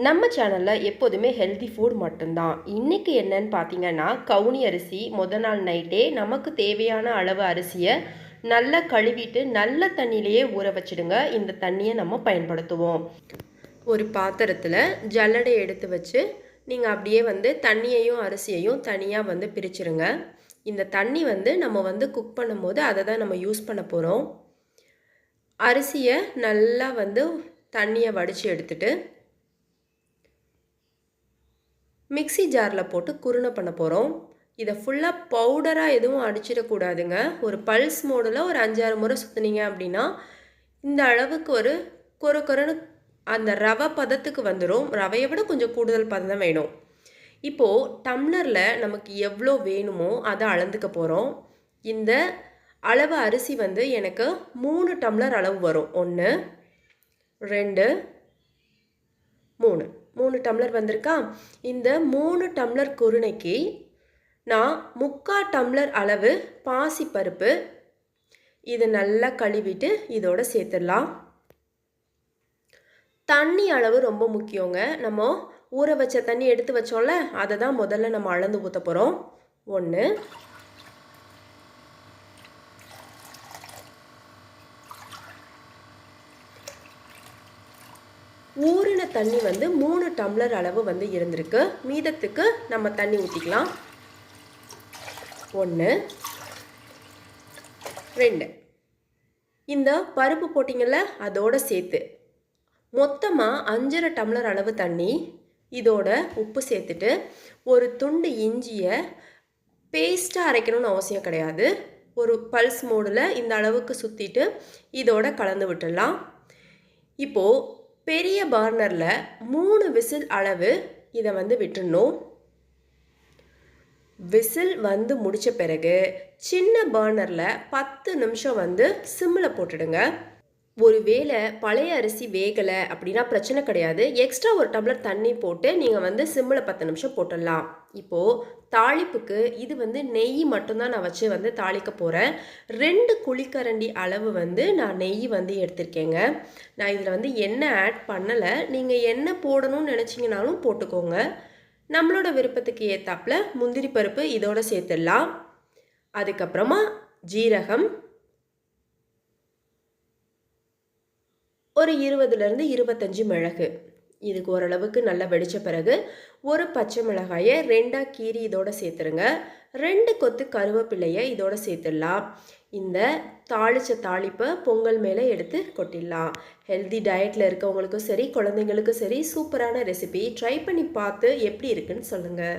நம்ம சேனலில் எப்போதுமே ஹெல்தி ஃபுட் மட்டும்தான். இன்றைக்கி என்னன்னு பார்த்தீங்கன்னா, கவுனி அரிசி நாள் நைட்டே நமக்கு தேவையான அளவு அரிசியை நல்லா கழுவிட்டு நல்ல தண்ணியிலேயே ஊற வச்சிடுங்க. இந்த தண்ணியை நம்ம பயன்படுத்துவோம். ஒரு பாத்திரத்தில் ஜல்லடை எடுத்து வச்சு நீங்கள் அப்படியே தண்ணியையும் அரிசியையும் தனியாக பிரிச்சிருங்க. இந்த தண்ணி நம்ம குக் பண்ணும்போது அதை தான் நம்ம யூஸ் பண்ண போகிறோம். அரிசியை நல்லா தண்ணியை வடித்து எடுத்துட்டு மிக்ஸி ஜாரில் போட்டு குருணை பண்ண போகிறோம். இதை ஃபுல்லாக பவுடராக எதுவும் அடிச்சிடக்கூடாதுங்க. ஒரு பல்ஸ் மோடில் ஒரு 5-6 முறை சுற்றுனீங்க அப்படின்னா இந்த அளவுக்கு ஒரு கொரன்னு அந்த ரவை பதத்துக்கு வந்துடும். ரவையை விட கொஞ்சம் கூடுதல் பதம் தான் வேணும். இப்போது டம்ளரில் நமக்கு எவ்வளோ வேணுமோ அதை அளந்துக்க போகிறோம். இந்த அளவு அரிசி எனக்கு 3 டம்ளர் அளவு வரும். 1 2 3 3 டம்ளர் வந்திருக்கா. இந்த 3 டம்ளர் குருணைக்கு நான் 3/4 டம்ளர் அளவு பாசிப்பருப்பு இதை நல்லா கழுவிட்டு இதோட சேர்த்துடலாம். தண்ணி அளவு ரொம்ப முக்கியங்க. நம்ம ஊற வச்ச தண்ணி எடுத்து வச்சோம்ல, அதை தான் முதல்ல நம்ம அளந்து ஊற்ற போகிறோம். 1 ஊறின தண்ணி 3 டம்ளர் அளவு இருந்திருக்கு. மீதத்துக்கு நம்ம தண்ணி ஊற்றிக்கலாம். 1 2 இந்த பருப்பு போட்டிங்கள்ல அதோட சேர்த்து மொத்தமாக 5.5 டம்ளர் அளவு தண்ணி, இதோட உப்பு சேர்த்துட்டு ஒரு துண்டு இஞ்சியை பேஸ்ட்டாக அரைக்கணும்னு அவசியம் கிடையாது. ஒரு பல்ஸ் மோடில் இந்த அளவுக்கு சுற்றிட்டு இதோட கலந்து விட்டுடலாம். இப்போது பெரிய பர்னரில் 3 விசில் அளவு இதை விட்டுடணும். விசில் முடித்த பிறகு சின்ன பர்னரில் 10 நிமிஷம் சிம்மில் போட்டுடுங்க. ஒருவேளை பழைய அரிசி வேகலை அப்படின்னா பிரச்சனை கிடையாது. எக்ஸ்ட்ரா ஒரு டம்ளர் தண்ணி போட்டு நீங்கள் சிம்மில் 10 நிமிஷம் போட்டுடலாம். இப்போது தாளிப்புக்கு இது நெய் மட்டும்தான் நான் வச்சு தாளிக்க போகிறேன். 2 குழிக்கரண்டி அளவு நான் நெய் எடுத்திருக்கேங்க. நான் இதில் எண்ணெய் ஆட் பண்ணலை. நீங்கள் எண்ணெய் போடணும்னு நினச்சிங்கனாலும் போட்டுக்கோங்க. நம்மளோட விருப்பத்துக்கு ஏற்றாப்புல முந்திரி பருப்பு இதோட சேர்த்துடலாம். அதுக்கப்புறமா ஜீரகம் ஒரு 20லேருந்து 25 மிளகு. இதுக்கு ஓரளவுக்கு நல்லா வெடித்த பிறகு ஒரு பச்சை மிளகாயை 2ஆக கீறி இதோட சேர்த்துருங்க. 2 கொத்து கருவேப்பிலையை இதோட சேர்த்துடலாம். இந்த தாளித்த தாளிப்பை பொங்கல் மேலே எடுத்து கொட்டிடலாம். ஹெல்தி டயட்டில் இருக்கவங்களுக்கும் சரி, குழந்தைங்களுக்கும் சரி, சூப்பரான ரெசிபி. ட்ரை பண்ணி பார்த்து எப்படி இருக்குன்னு சொல்லுங்கள்.